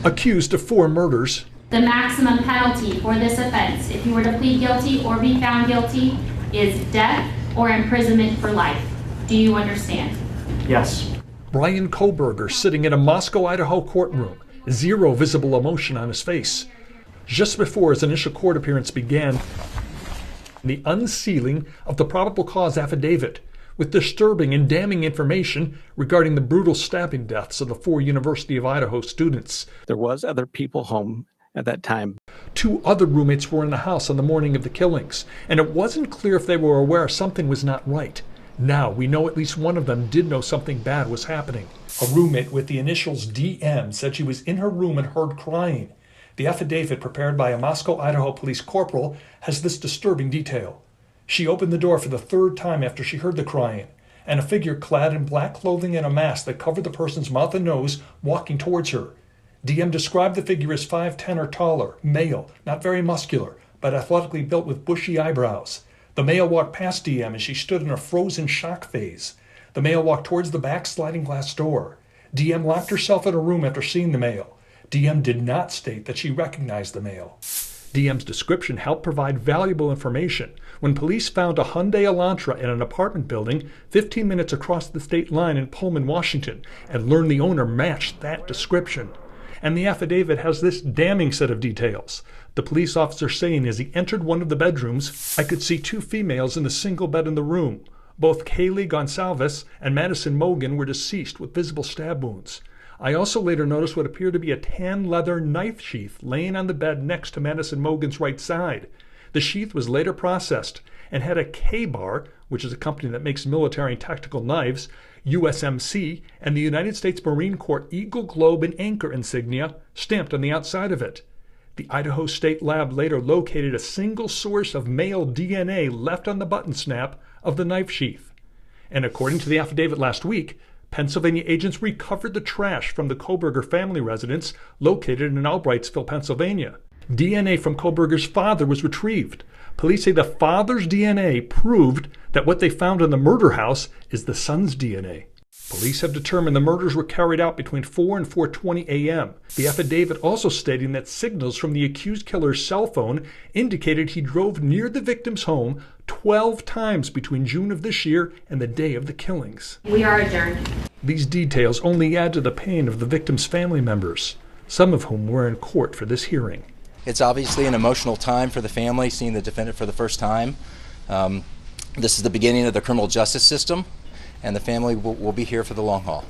Accused of 4 murders. The maximum penalty for this offense, if you were to plead guilty or be found guilty, is death or imprisonment for life. Do you understand? Yes. Brian Koberger sitting in a Moscow, Idaho courtroom, zero visible emotion on his face. Just before his initial court appearance began, the unsealing of the probable cause affidavit with disturbing and damning information regarding the brutal stabbing deaths of the 4 University of Idaho students. There was other people home at that time. 2 other roommates were in the house on the morning of the killings, and it wasn't clear if they were aware something was not right. Now we know at least one of them did know something bad was happening. A roommate with the initials DM said she was in her room and heard crying. The affidavit prepared by a Moscow, Idaho police corporal has this disturbing detail. She opened the door for the 3rd time after she heard the crying, and a figure clad in black clothing and a mask that covered the person's mouth and nose walking towards her. DM described the figure as 5'10" or taller, male, not very muscular, but athletically built with bushy eyebrows. The male walked past DM as she stood in a frozen shock phase. The male walked towards the back sliding glass door. DM locked herself in a room after seeing the male. DM did not state that she recognized the male. DM's description helped provide valuable information when police found a Hyundai Elantra in an apartment building 15 minutes across the state line in Pullman, Washington, and learned the owner matched that description. And the affidavit has this damning set of details. The police officer saying as he entered one of the bedrooms, "I could see 2 females in a single bed in the room. Both Kaylee Gonsalves and Madison Mogan were deceased with visible stab wounds. I also later noticed what appeared to be a tan leather knife sheath laying on the bed next to Madison Mogan's right side. The sheath was later processed and had a K-Bar, which is a company that makes military and tactical knives, USMC, and the United States Marine Corps Eagle Globe and Anchor insignia stamped on the outside of it. The Idaho State Lab later located a single source of male DNA left on the button snap of the knife sheath. And according to the affidavit last week, Pennsylvania agents recovered the trash from the Koberger family residence located in Albrightsville, Pennsylvania. DNA from Koberger's father was retrieved. Police say the father's DNA proved that what they found in the murder house is the son's DNA. Police have determined the murders were carried out between 4 and 4:20 a.m. The affidavit also stating that signals from the accused killer's cell phone indicated he drove near the victim's home 12 times between June of this year and the day of the killings. We are adjourned. These details only add to the pain of the victim's family members, some of whom were in court for this hearing. It's obviously an emotional time for the family, seeing the defendant for the first time. This is the beginning of the criminal justice system, and the family will be here for the long haul.